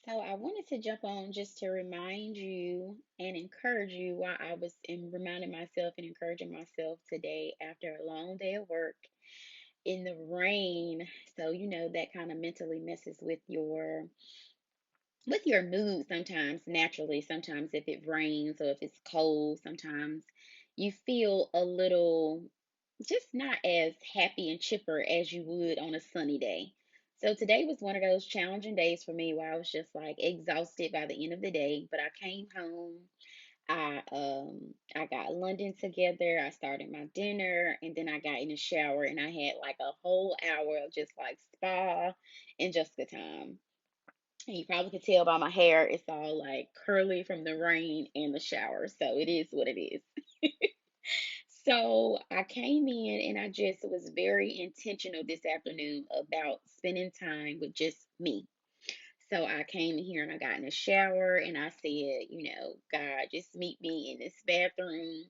So I wanted to jump on just to remind you and encourage you while I was reminding myself and encouraging myself today after a long day of work in the rain. So that kind of mentally messes with your mood sometimes naturally. Sometimes if it rains or if it's cold, sometimes you feel a little just not as happy and chipper as you would on a sunny day. So today was one of those challenging days for me where I was just like exhausted by the end of the day. But I came home, I got London together, I started my dinner, and then I got in the shower and I had like a whole hour of just like spa and Jessica time. And you probably could tell by my hair, it's all like curly from the rain and the shower. So it is what it is. So I came in and I just was very intentional this afternoon about spending time with just me. So I came in here and I got in the shower and I said, God, just meet me in this bathroom.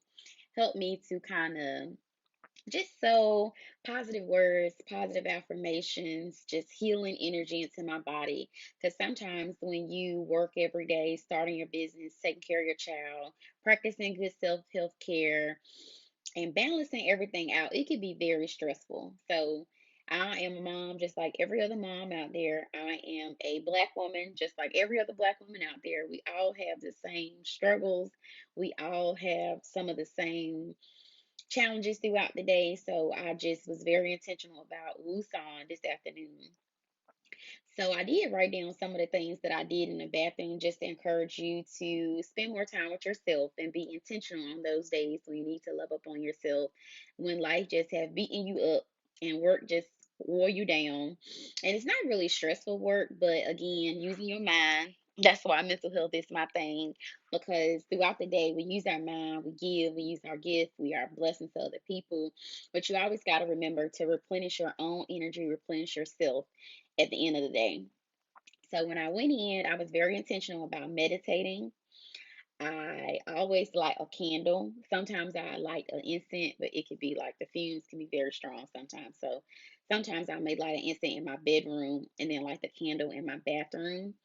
Help me to kind of just so positive words, positive affirmations, just healing energy into my body. Because sometimes when you work every day, starting your business, taking care of your child, practicing good self health care, and balancing everything out, it can be very stressful. So, I am a mom just like every other mom out there. I am a black woman just like every other black woman out there. We all have the same struggles. We all have some of the same challenges throughout the day. So I just was very intentional about Wusan this afternoon. So I did write down some of the things that I did in the bathroom just to encourage you to spend more time with yourself and be intentional on those days when you need to love up on yourself, when life just have beaten you up and work just wore you down. And it's not really stressful work, but again, using your mind. That's why mental health is my thing, because throughout the day we use our mind, we give, we use our gifts, we are blessings to other people. But you always got to remember to replenish your own energy, replenish yourself at the end of the day. So when I went in, I was very intentional about meditating. I always light a candle. Sometimes I light an incense, but it could be like the fumes can be very strong sometimes. So sometimes I may light an incense in my bedroom and then light the candle in my bathroom.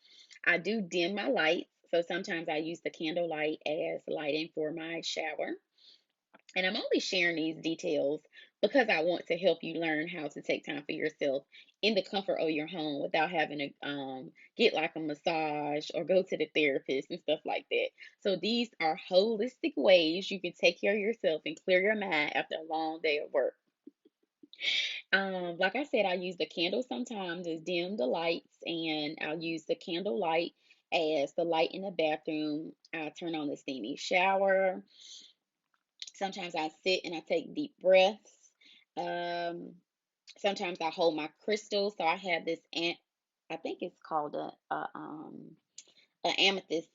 I do dim my lights. So sometimes I use the candle light as lighting for my shower. And I'm only sharing these details because I want to help you learn how to take time for yourself in the comfort of your home without having to get like a massage or go to the therapist and stuff like that. So these are holistic ways you can take care of yourself and clear your mind after a long day of work. Like I said, I use the candle sometimes to dim the lights, and I'll use the candle light as the light in the bathroom. I turn on the steamy shower. Sometimes I sit and I take deep breaths. Um, Sometimes I hold my crystal. So I have this I think it's called a amethyst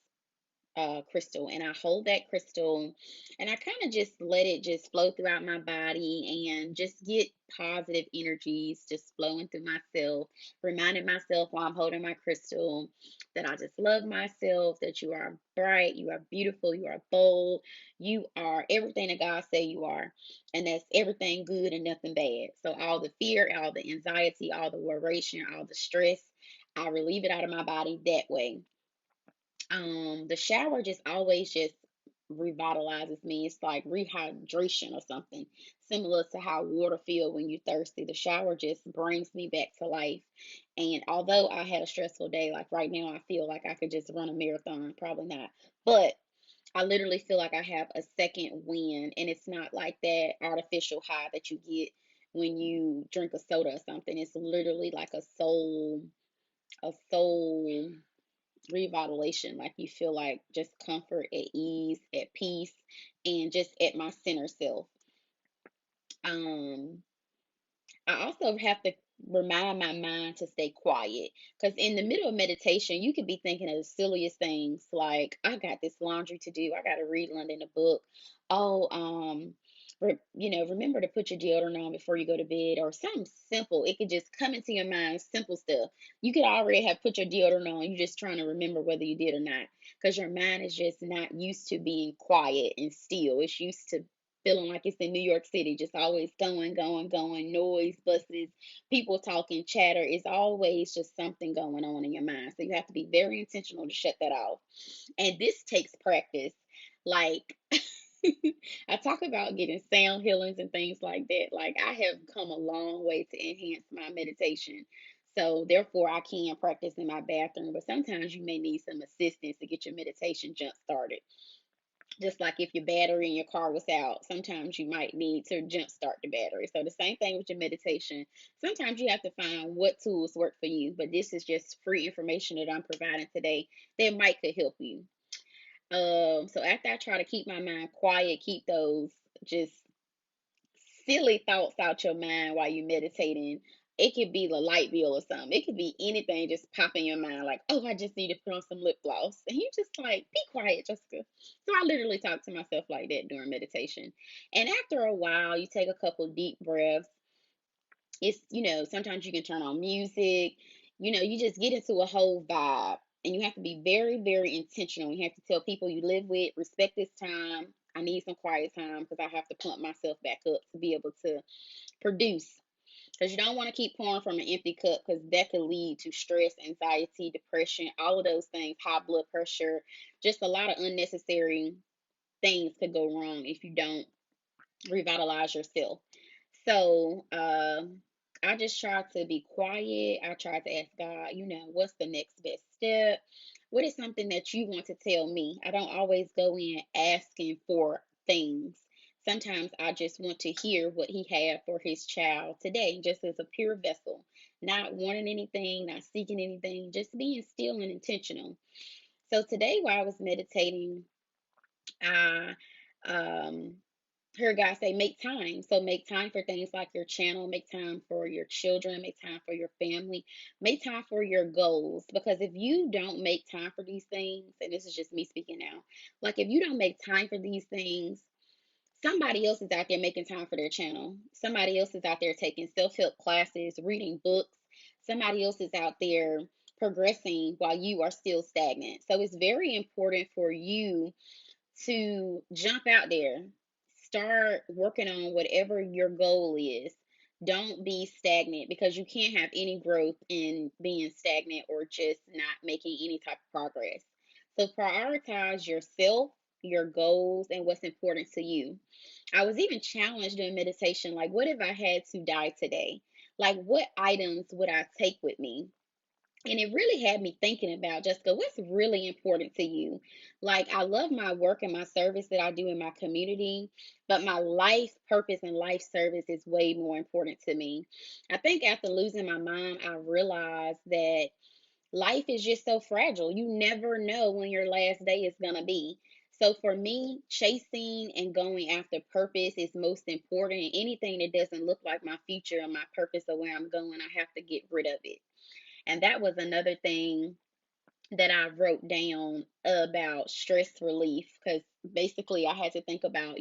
crystal, and I hold that crystal and I kind of just let it just flow throughout my body and just get positive energies just flowing through myself, reminding myself while I'm holding my crystal that I just love myself, that you are bright, you are beautiful, you are bold, you are everything that God say you are, and that's everything good and nothing bad. So all the fear, all the anxiety, all the worry, all the stress, I relieve it out of my body that way. The shower just always just revitalizes me. It's like rehydration or something, similar to how water feel when you're thirsty. The shower just brings me back to life. And although I had a stressful day, like right now I feel like I could just run a marathon, probably not, but I literally feel like I have a second wind, and it's not like that artificial high that you get when you drink a soda or something. It's literally like a soul revitalization. Like you feel like just comfort, at ease, at peace, and just at my center self. Um, I also have to remind my mind to stay quiet, because in the middle of meditation, you could be thinking of the silliest things like, I got this laundry to do, I got to read London a book. Oh, remember to put your deodorant on before you go to bed, or something simple. It could just come into your mind, simple stuff. You could already have put your deodorant on. You're just trying to remember whether you did or not, because your mind is just not used to being quiet and still. It's used to feeling like it's in New York City, just always going, going, going, noise, buses, people talking, chatter. It's always just something going on in your mind. So you have to be very intentional to shut that off. And this takes practice. Like, I talk about getting sound healings and things like that. Like, I have come a long way to enhance my meditation. So, therefore, I can practice in my bathroom, but sometimes you may need some assistance to get your meditation jump started. Just like if your battery in your car was out, sometimes you might need to jump start the battery. So, the same thing with your meditation. Sometimes you have to find what tools work for you, but this is just free information that I'm providing today that might could help you. So after I try to keep my mind quiet, keep those just silly thoughts out your mind while you're meditating. It could be the light bill or something. It could be anything just pop in your mind, like, oh, I just need to put on some lip gloss. And you just like, be quiet, Jessica. So I literally talk to myself like that during meditation. And after a while, you take a couple deep breaths. It's, sometimes you can turn on music, you just get into a whole vibe. And you have to be very, very intentional. You have to tell people you live with, respect this time. I need some quiet time because I have to pump myself back up to be able to produce. Because you don't want to keep pouring from an empty cup, because that could lead to stress, anxiety, depression, all of those things, high blood pressure, just a lot of unnecessary things could go wrong if you don't revitalize yourself. So I just try to be quiet. I try to ask God, what's the next best step? What is something that you want to tell me? I don't always go in asking for things. Sometimes I just want to hear what He had for His child today, just as a pure vessel, not wanting anything, not seeking anything, just being still and intentional. So today, while I was meditating, I um, heard God say, make time. So make time for things like your channel, make time for your children, make time for your family, make time for your goals. Because if you don't make time for these things, and this is just me speaking now, like if you don't make time for these things, somebody else is out there making time for their channel. Somebody else is out there taking self help classes, reading books. Somebody else is out there progressing while you are still stagnant. So it's very important for you to jump out there, start working on whatever your goal is. Don't be stagnant, because you can't have any growth in being stagnant or just not making any type of progress. So prioritize yourself, your goals, and what's important to you. I was even challenged in meditation, like, what if I had to die today? Like, what items would I take with me? And it really had me thinking about, Jessica, what's really important to you? Like, I love my work and my service that I do in my community, but my life purpose and life service is way more important to me. I think after losing my mom, I realized that life is just so fragile. You never know when your last day is going to be. So for me, chasing and going after purpose is most important. Anything that doesn't look like my future or my purpose or where I'm going, I have to get rid of it. And that was another thing that I wrote down about stress relief, because basically I had to think about,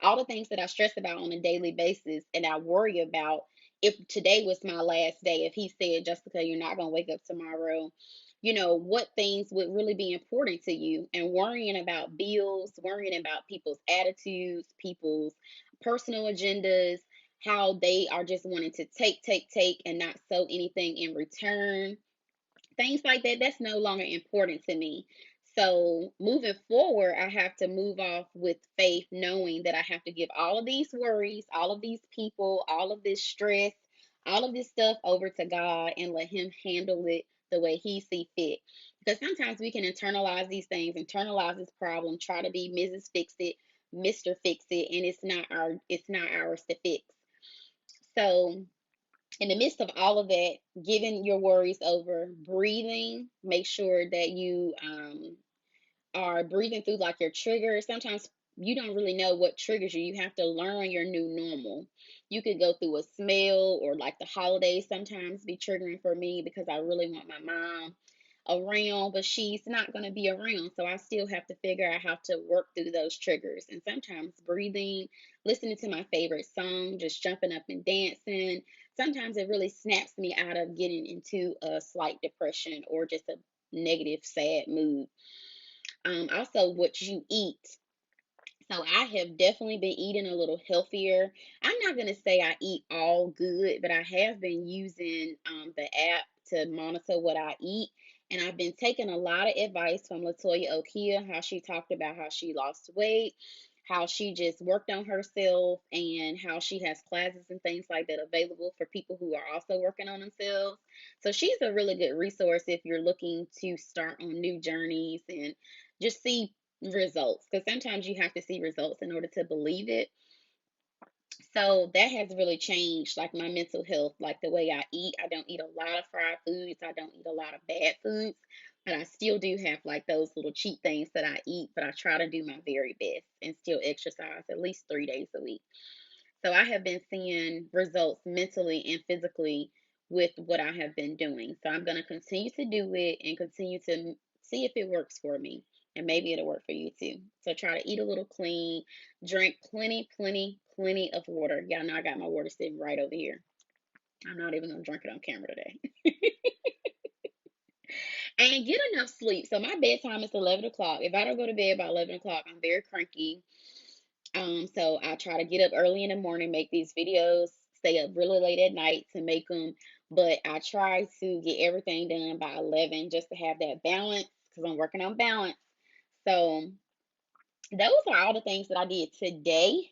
all the things that I stress about on a daily basis and I worry about. If today was my last day, if He said, Jessica, you're not going to wake up tomorrow, what things would really be important to you? And worrying about bills, worrying about people's attitudes, people's personal agendas, how they are just wanting to take, take, take, and not sow anything in return, things like that, that's no longer important to me. So moving forward, I have to move off with faith, knowing that I have to give all of these worries, all of these people, all of this stress, all of this stuff over to God and let Him handle it the way He see fit. Because sometimes we can internalize these things, internalize this problem, try to be Mrs. Fix It, Mr. Fix It, and it's not ours to fix. So in the midst of all of that, giving your worries over, breathing, make sure that you are breathing through like your triggers. Sometimes you don't really know what triggers you. You have to learn your new normal. You could go through a smell, or like the holidays sometimes be triggering for me because I really want my mom around, but she's not going to be around. So I still have to figure out how to work through those triggers. And sometimes breathing, listening to my favorite song, just jumping up and dancing. Sometimes it really snaps me out of getting into a slight depression or just a negative, sad mood. Also, what you eat. So I have definitely been eating a little healthier. I'm not going to say I eat all good, but I have been using the app to monitor what I eat. And I've been taking a lot of advice from Latoya Okia, how she talked about how she lost weight, how she just worked on herself, and how she has classes and things like that available for people who are also working on themselves. So she's a really good resource if you're looking to start on new journeys and just see results, because sometimes you have to see results in order to believe it. So that has really changed like my mental health, like the way I eat. I don't eat a lot of fried foods, I don't eat a lot of bad foods, but I still do have like those little cheat things that I eat, but I try to do my very best and still exercise at least 3 days a week. So I have been seeing results mentally and physically with what I have been doing. So I'm going to continue to do it and continue to see if it works for me. And maybe it'll work for you too. So try to eat a little clean, drink plenty, plenty, plenty of water. Y'all know I got my water sitting right over here. I'm not even going to drink it on camera today. And get enough sleep. So my bedtime is 11 o'clock. If I don't go to bed by 11 o'clock, I'm very cranky. So I try to get up early in the morning, make these videos, stay up really late at night to make them. But I try to get everything done by 11 just to have that balance because I'm working on balance. So those are all the things that I did today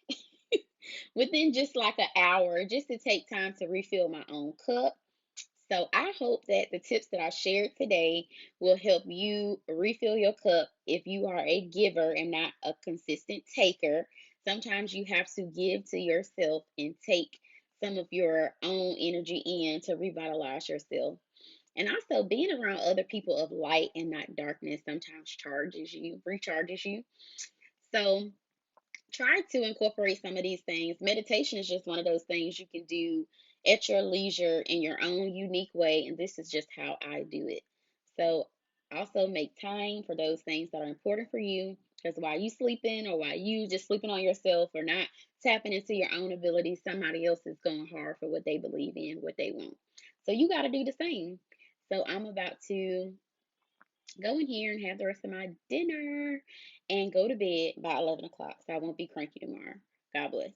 within just like an hour, just to take time to refill my own cup. So I hope that the tips that I shared today will help you refill your cup if you are a giver and not a consistent taker. Sometimes you have to give to yourself and take some of your own energy in to revitalize yourself. And also being around other people of light and not darkness sometimes charges you, recharges you. So try to incorporate some of these things. Meditation is just one of those things you can do at your leisure in your own unique way. And this is just how I do it. So also make time for those things that are important for you. Because while you sleeping or while you just sleeping on yourself or not tapping into your own abilities, somebody else is going hard for what they believe in, what they want. So you got to do the same. So I'm about to go in here and have the rest of my dinner and go to bed by 11 o'clock so I won't be cranky tomorrow. God bless.